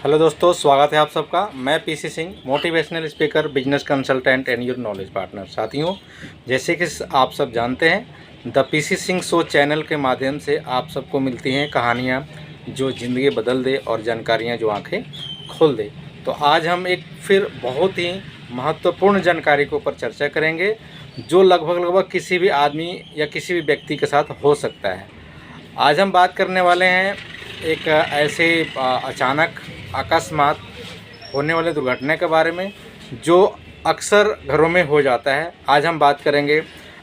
Hello दोस्तों, स्वागत है आप सबका। मैं PC Singh, motivational speaker, business consultant and your knowledge partner. साथियों, जैसे कि आप सब जानते हैं, the PC Singh show channel के माध्यम से आप सबको मिलती हैं कहानियाँ जो ज़िंदगी बदल दे और जानकारियाँ जो आंखें खोल दे। तो आज हम एक फिर बहुत ही महत्वपूर्ण जानकारी के ऊपर चर्चा करेंगे जो लगभग किसी भी आदमी या किसी भी व्यक्ति के साथ हो सकता है। आज हम बात करने वाले हैं एक ऐसे अचानक अकस्मात होने वाले दुर्घटना के बारे में जो अक्सर घरों में हो जाता है। आज हम बात करेंगे,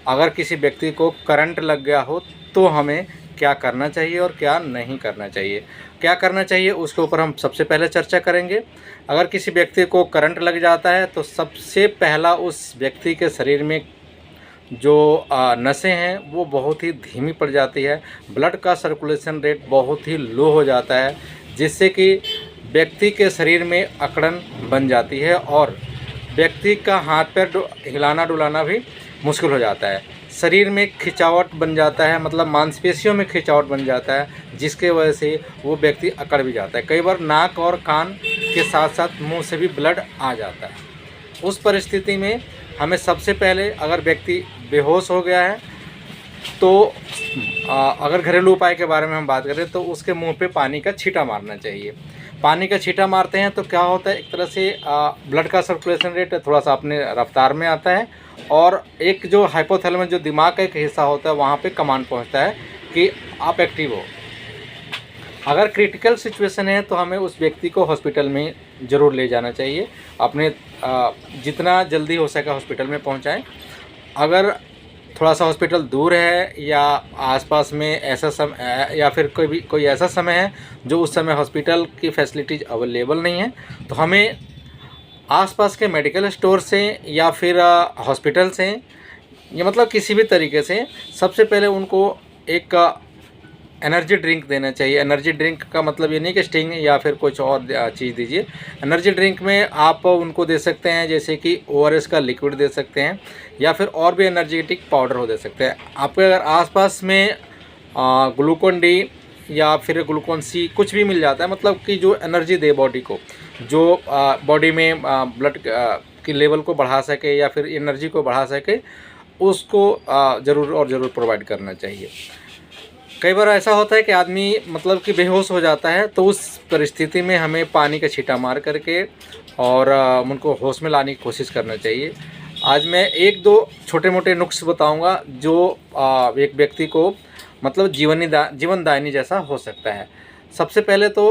अगर किसी व्यक्ति को करंट लग गया हो तो हमें क्या करना चाहिए और क्या नहीं करना चाहिए। क्या करना चाहिए उसके ऊपर हम सबसे पहले चर्चा करेंगे। अगर किसी व्यक्ति को करंट लग जाता है तो सबसे पहला उस व्यक्ति के शरीर में जो नसें हैं वो बहुत ही धीमी पड़ जाती है, ब्लड का सर्कुलेशन रेट बहुत ही लो हो जाता है, जिससे कि व्यक्ति के शरीर में अकड़न बन जाती है और व्यक्ति का हाथ पैर हिलाना डुलाना भी मुश्किल हो जाता है। शरीर में खिंचावट बन जाता है, मतलब मांसपेशियों में खिंचावट बन जाता है, जिसके वजह से वो व्यक्ति अकड़ भी जाता है। कई बार नाक और कान के साथ साथ मुंह से भी ब्लड आ जाता है। उस परिस्थिति में हमें सबसे पहले, अगर व्यक्ति बेहोश हो गया है तो अगर घरेलू उपाय के बारे में हम बात करें तो उसके मुंह पे पानी का छींटा मारना चाहिए। पानी का छींटा मारते हैं तो क्या होता है, एक तरह से ब्लड का सर्कुलेशन रेट थोड़ा सा अपने रफ्तार में आता है और एक जो हाइपोथैलेमस जो दिमाग का एक हिस्सा होता है वहाँ पे कमांड पहुँचता है कि आप एक्टिव हो। अगर क्रिटिकल सिचुएशन है तो हमें उस व्यक्ति को हॉस्पिटल में ज़रूर ले जाना चाहिए। अपने जितना जल्दी हो सके हॉस्पिटल में पहुँचाएँ। अगर थोड़ा सा हॉस्पिटल दूर है या आसपास में ऐसा समय या फिर कोई ऐसा समय है जो उस समय हॉस्पिटल की फैसिलिटीज़ अवेलेबल नहीं है, तो हमें आसपास के मेडिकल स्टोर से या फिर हॉस्पिटल से या मतलब किसी भी तरीके से सबसे पहले उनको एक एनर्जी ड्रिंक देना चाहिए। एनर्जी ड्रिंक का मतलब ये नहीं कि स्टिंग या फिर कुछ और चीज़ दीजिए। एनर्जी ड्रिंक में आप उनको दे सकते हैं जैसे कि ओआरएस का लिक्विड दे सकते हैं या फिर और भी एनर्जेटिक पाउडर हो दे सकते हैं। आपके अगर आसपास में ग्लूकोन डी या फिर ग्लूकोन सी कुछ भी मिल जाता है, मतलब कि जो एनर्जी दे बॉडी को, जो बॉडी में ब्लड की लेवल को बढ़ा सके या फिर एनर्जी को बढ़ा सके, उसको ज़रूर प्रोवाइड करना चाहिए। कई बार ऐसा होता है कि आदमी मतलब कि बेहोश हो जाता है, तो उस परिस्थिति में हमें पानी का छींटा मार करके और उनको होश में लाने की कोशिश करना चाहिए। आज मैं एक दो छोटे मोटे नुस्खे बताऊंगा जो एक व्यक्ति को मतलब जीवनदायिनी जैसा हो सकता है। सबसे पहले तो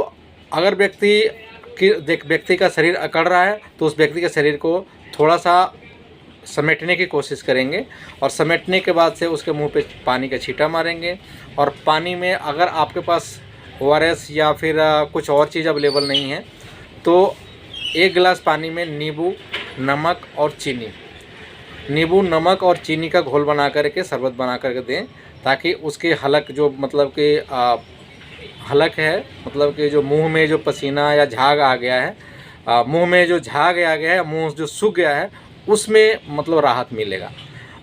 अगर व्यक्ति का शरीर अकड़ रहा है तो उस व्यक्ति के शरीर को थोड़ा सा समेटने की कोशिश करेंगे और समेटने के बाद से उसके मुंह पे पानी का छींटा मारेंगे। और पानी में अगर आपके पास ओआरएस या फिर कुछ और चीज़ अवेलेबल नहीं है तो 1 गिलास पानी में नींबू, नमक और चीनी का घोल बना करके, शरबत बना करके दें, ताकि उसके हलक जो मतलब कि हलक है, मतलब कि जो मुंह में जो पसीना या झाग आ गया है, मुंह में जो झाग आ गया है, मुंह जो सूख गया है, उसमें मतलब राहत मिलेगा।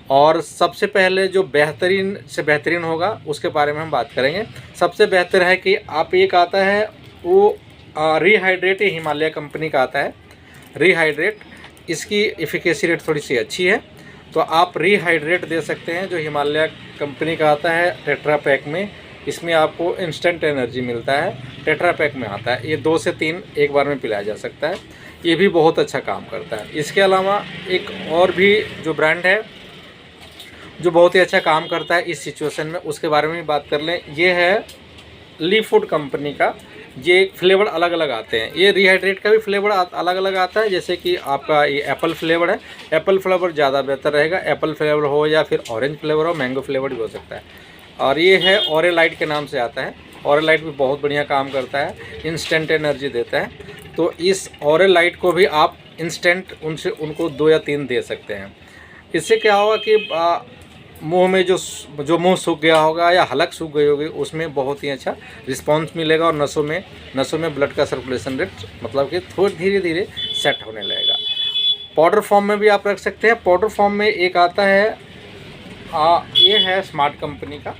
और सबसे पहले जो बेहतरीन से बेहतरीन होगा उसके बारे में हम बात करेंगे। सबसे बेहतर है कि आप एक आता है वो रिहाइड्रेट, हिमालय कंपनी का आता है रिहाइड्रेट। इसकी एफिकेसी रेट थोड़ी सी अच्छी है, तो आप रिहाइड्रेट दे सकते हैं जो हिमालय कंपनी का आता है टेट्रा पैक में। इसमें आपको इंस्टेंट एनर्जी मिलता है, टेट्रा पैक में आता है। ये 2 से 3 एक बार में पिलाया जा सकता है। ये भी बहुत अच्छा काम करता है। इसके अलावा एक और भी जो ब्रांड है जो बहुत ही अच्छा काम करता है इस सिचुएशन में, उसके बारे में भी बात कर लें। ये है ली फूड कंपनी का। ये फ्लेवर अलग अलग आते हैं। ये रिहाइड्रेट का भी फ्लेवर अलग अलग आता है, जैसे कि आपका ये एप्पल फ्लेवर है। एप्पल फ्लेवर ज़्यादा बेहतर रहेगा। एप्पल फ्लेवर हो या फिर ऑरेंज फ्लेवर हो, मैंगो फ्लेवर भी हो सकता है। और ये है ऑरेलाइट के नाम से आता है। ऑरेलाइट भी बहुत बढ़िया काम करता है, इंस्टेंट एनर्जी देता है। तो इस ऑरेलाइट को भी आप इंस्टेंट उनको 2 या 3 दे सकते हैं। इससे क्या होगा कि मुंह में जो मुंह सूख गया होगा या हलक सूख गई होगी, उसमें बहुत ही अच्छा रिस्पांस मिलेगा और नसों में ब्लड का सर्कुलेशन रेट मतलब कि थोड़ा धीरे धीरे सेट होने लगेगा। पाउडर फॉर्म में भी आप रख सकते हैं। पाउडर फॉर्म में एक आता है, ये है स्मार्ट कंपनी का।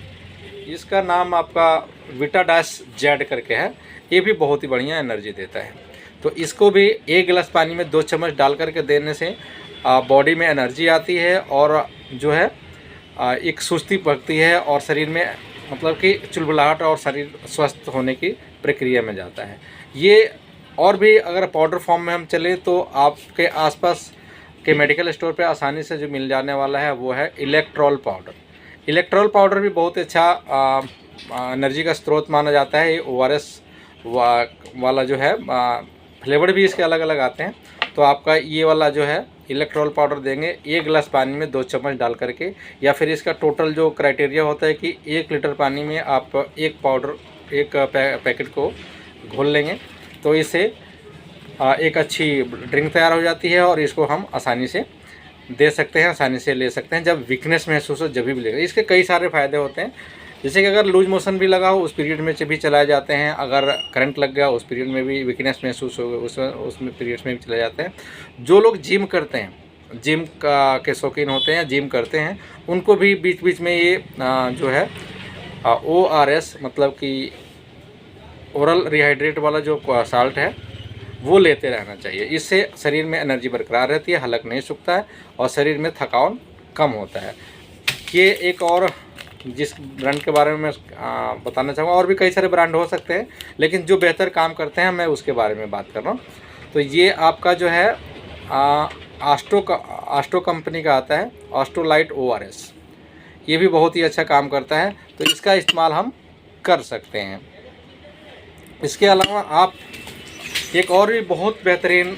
इसका नाम आपका विटाडैश जेड करके है। ये भी बहुत ही बढ़िया एनर्जी देता है। तो इसको भी 1 गिलास पानी में 2 चम्मच डाल करके देने से बॉडी में एनर्जी आती है और जो है एक सुस्ती पड़ती है और शरीर में मतलब कि चुलबुलाहट और शरीर स्वस्थ होने की प्रक्रिया में जाता है। ये और भी अगर पाउडर फॉर्म में हम चलें तो आपके आसपास के मेडिकल स्टोर पे आसानी से जो मिल जाने वाला है वो है इलेक्ट्रॉल पाउडर। इलेक्ट्रॉल पाउडर भी बहुत अच्छा एनर्जी का स्रोत माना जाता है। ये ORS वाला जो है फ्लेवर भी इसके अलग अलग आते हैं। तो आपका ये वाला जो है इलेक्ट्रॉल पाउडर देंगे 1 गिलास पानी में 2 चम्मच डाल करके, या फिर इसका टोटल जो क्राइटेरिया होता है कि 1 लीटर पानी में आप एक पैकेट को घोल लेंगे तो इससे एक अच्छी ड्रिंक तैयार हो जाती है और इसको हम आसानी से दे सकते हैं, आसानी से ले सकते हैं। जब वीकनेस महसूस हो जब भी लेगा। इसके कई सारे फ़ायदे होते हैं, जैसे कि अगर लूज मोशन भी लगा हो उस पीरियड में भी चलाए जाते हैं, अगर करंट लग गया उस पीरियड में भी वीकनेस महसूस हो उसमें पीरियड्स में भी चले जाते हैं। जो लोग जिम करते हैं, जिम के शौकीन होते हैं, जिम करते हैं, उनको भी बीच बीच में ये जो है ORS मतलब कि ओरल रिहाइड्रेट वाला जो साल्ट है वो लेते रहना चाहिए। इससे शरीर में एनर्जी बरकरार रहती है, हलक नहीं सूखता है और शरीर में थकान कम होता है। ये एक और जिस ब्रांड के बारे में मैं बताना चाहूँगा, और भी कई सारे ब्रांड हो सकते हैं लेकिन जो बेहतर काम करते हैं मैं उसके बारे में बात कर रहा हूँ। तो ये आपका जो है आस्ट्रो कंपनी का आता है, ऑस्ट्रोलाइट ORS। ये भी बहुत ही अच्छा काम करता है, तो इसका इस्तेमाल हम कर सकते हैं। इसके अलावा आप एक और भी बहुत बेहतरीन